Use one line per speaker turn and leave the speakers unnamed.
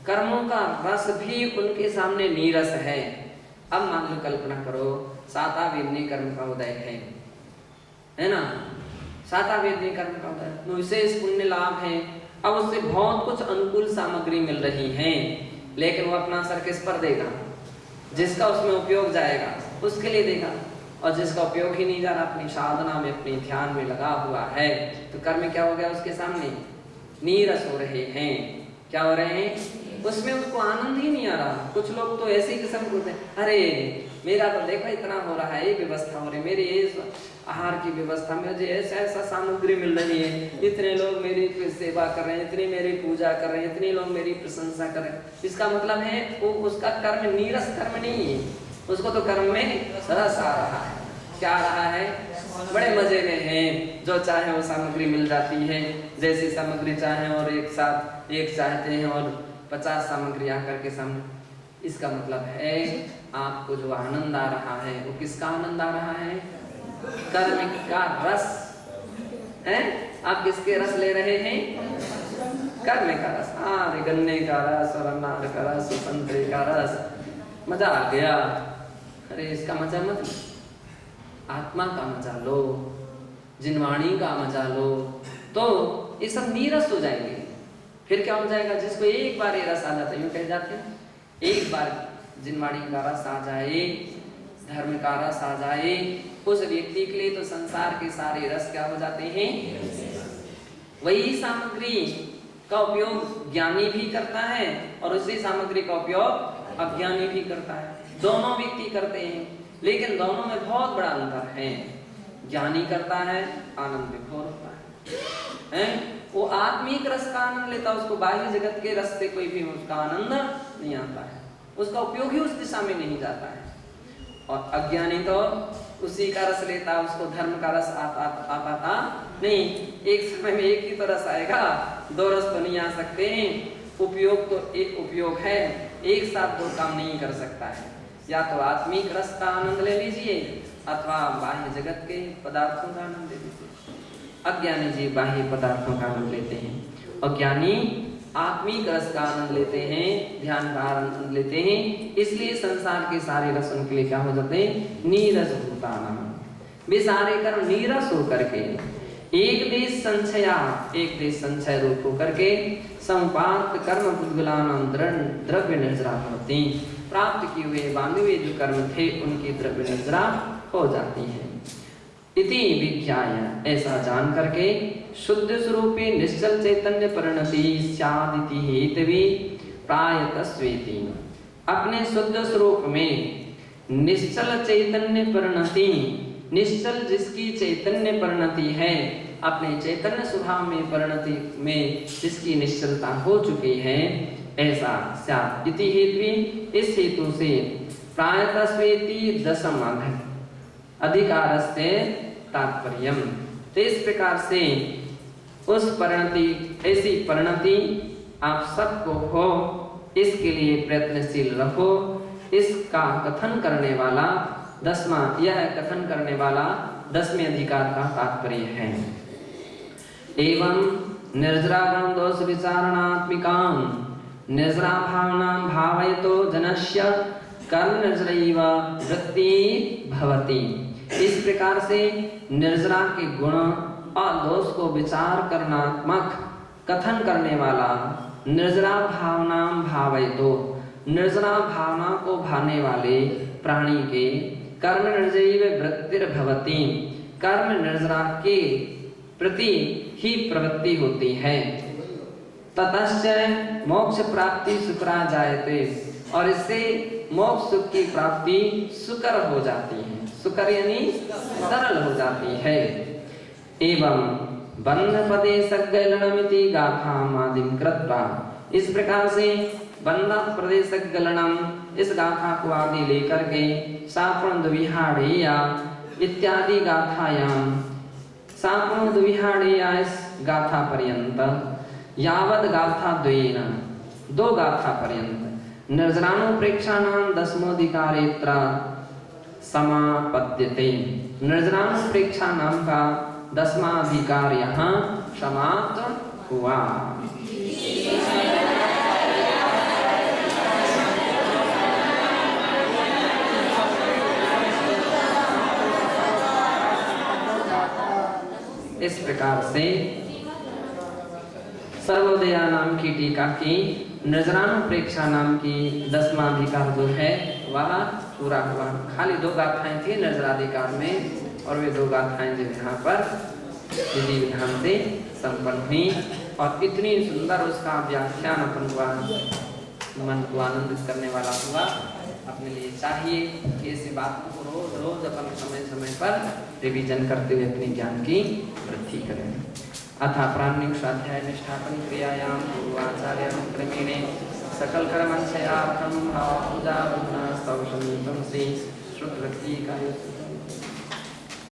कर्मों का रस भी उनके सामने नीरस है। अब मान लो, कल्पना करो, सातावेदनी कर्म का उदय है ना, सातावेदनी कर्म का उदय, विशेष पुण्य लाभ है। अब उससे बहुत कुछ अनुकूल सामग्री मिल रही है, लेकिन वो अपना असर किस पर देगा? जिसका उसमें उपयोग जाएगा उसके लिए देगा। और जिसका उपयोग ही नहीं जा रहा, अपनी साधना में, अपने ध्यान में लगा हुआ है, तो कर्म क्या हो गया उसके सामने? नीरस हो रहे हैं। क्या हो रहे हैं? उसमें उसको आनंद ही नहीं आ रहा। कुछ लोग तो ऐसे ही किस्म के होते हैं, अरे मेरा तो देखो इतना हो रहा है, ये व्यवस्था हो रही है, मेरी ये आहार की व्यवस्था, मुझे ऐसा ऐसा सामग्री मिल रही है, इतने लोग मेरी सेवा कर रहे हैं, इतनी मेरी पूजा कर रहे हैं, इतने लोग मेरी प्रशंसा कर रहे हैं। इसका मतलब है वो उसका कर्म नीरस कर्म नहीं है, उसको तो कर्म में रस आ रहा है। क्या आ रहा है? बड़े मजे में है, जो चाहे वो सामग्री मिल जाती है, जैसी सामग्री चाहे, और एक साथ एक चाहते हैं और 50 सामग्री आकर के सामने। इसका मतलब है आपको जो आनंद आ रहा है वो किसका आनंद आ रहा है? कर्म का रस है। आप किसके रस ले रहे हैं? कर्म का रस। अरे गन्ने का रस और अनार का रस, संतरे का रस, मजा आ गया। अरे इसका मजा मत लो, आत्मा का मजा लो, जिनवाणी का मजा लो, तो ये सब नीरस हो जाएंगे। फिर क्या हो जाएगा? जिसको एक बार ये रस आ जाता है, यूं कह जाते हैं, एक बार जिनवाणी का रस आ जाए, धर्म का रस आ जाए, उस व्यक्ति के लिए तो संसार के सारे रस क्या हो जाते हैं? वही सामग्री का उपयोग ज्ञानी भी करता है और उसी सामग्री का उपयोग अज्ञानी भी करता है। दोनों व्यक्ति करते हैं, लेकिन दोनों में बहुत बड़ा अंतर है। ज्ञानी करता है, आनंद विभोर होता है, वो आत्मिक रस का आनंद लेता है, उसको बाह्य जगत के रस से कोई भी उसका आनंद नहीं आता है, उसका उपयोग ही उस दिशा में नहीं जाता है। और अज्ञानी तो उसी का रस लेता, उसको धर्म का रस आता था नहीं। एक समय में एक ही तो रस आएगा, दो रस तो नहीं आ सकते। उपयोग तो एक उपयोग है, एक साथ दो काम नहीं कर सकता है। या तो आत्मिक रस का आनंद ले लीजिए अथवा बाह्य जगत के पदार्थों का आनंद ले लीजिए। अज्ञानी जी बाह्य पदार्थों का आनंद लेते हैं, और ज्ञानी आत्मिक रस का आनंद लेते हैं, ध्यान का आनंद लेते हैं। इसलिए संसार के सारे रस उनके लिए क्या हो जाते हैं? नीरस भूतानां। वे सारे कर्म नीरस होकर के एक देश संचया, एक देश संचय रूप होकर के संपात कर्म पुद्गलानां द्रव्य निर्जरा होती, प्राप्त किए हुए बांधे हुए जो कर्म थे उनकी द्रव्य निर्जरा हो जाती है। इति विज्ञाय, ऐसा जान करके शुद्ध स्वरूपे निश्चल चैतन्य परिणति स्यादिति हेतवी प्रायतस्वेति, अपने शुद्ध स्वरूप में निश्चल चैतन्य परिणति, निश्चल जिसकी चैतन्य परिणति है, अपने चैतन्य स्वभाव में परिणति में जिसकी निश्चलता हो चुकी है, ऐसा स्यात् इति हेतवी, इस हेतु से प्रायतस्वेति दशम अधिकारस्य तात्पर्यम। तो इस प्रकार से उस परिणति, ऐसी परिणति आप सबको हो, इसके लिए प्रयत्नशील रहो। इसका कथन करने वाला दसवां, यह कथन करने वाला 10वें अधिकार का तात्पर्य है। एवं निर्जरा गुण दोष विचारणात्मिकां निर्जरा भावना भावयतो जनस्य कर्म निर्जरैव वृत्ति भवति। इस प्रकार से निर्जरा के गुण और दोष को विचार करनात्मक कथन करने वाला निर्जरा भावना भावयतो, निर्जरा भावना को भाने वाले प्राणी के कर्म निर्जरैव वृत्तिर्भवति, कर्म निर्जरा के प्रति ही प्रवृत्ति होती है। ततश्च मोक्ष प्राप्ति सुकरा जायते, और इससे मोक्ष सुख की प्राप्ति सुकर हो जाती है। सुकर यानी सरल हो जाती है। एवं बंध पदे सगलनमिति गाथाम आदिम कृत्वा, इस प्रकार से बंध प्रदेश गलनम, इस गाथा को आदि लेकर के सापुणद्विहाड़ेया इत्यादि गाथायाम, सापुणद्विहाड़ेया इस गाथा पर्यंत, यावद गाथा द्वेन, दो गाथा पर्यंत निर्जरानुप्रेक्षाणां दशमोधिकारेत्र समापद्यते। निर्जरानुप्रेक्षा नाम का 10वां अधिकार यहाँ समाप्त हुआ। इस प्रकार से सर्वोदया नाम की टीका की नजरानुप्रेक्षा नाम की 10वां अधिकार जो है वह पूरा हुआ। खाली 2 गाथाएं थी नजराधिकार में और वे 2 गाथाएं जो यहाँ पर विधि विधान से संपन्न हुई और इतनी सुंदर उसका व्याख्यान अपन को मन को आनंदित करने वाला हुआ। अपने लिए चाहिए कि ऐसी बातों को रोज रोज अपन समय समय पर रिवीजन करते हुए अपने ज्ञान की वृद्धि करें। अथा प्राणिक स्वाध्याय निष्ठापन क्रियायाम पूर्वाचार्य क्रमेणे सकल कर्मंशयार्थम भाव पूजा वंदना स्तव संयुक्तम से श्रुत व्यक्ति का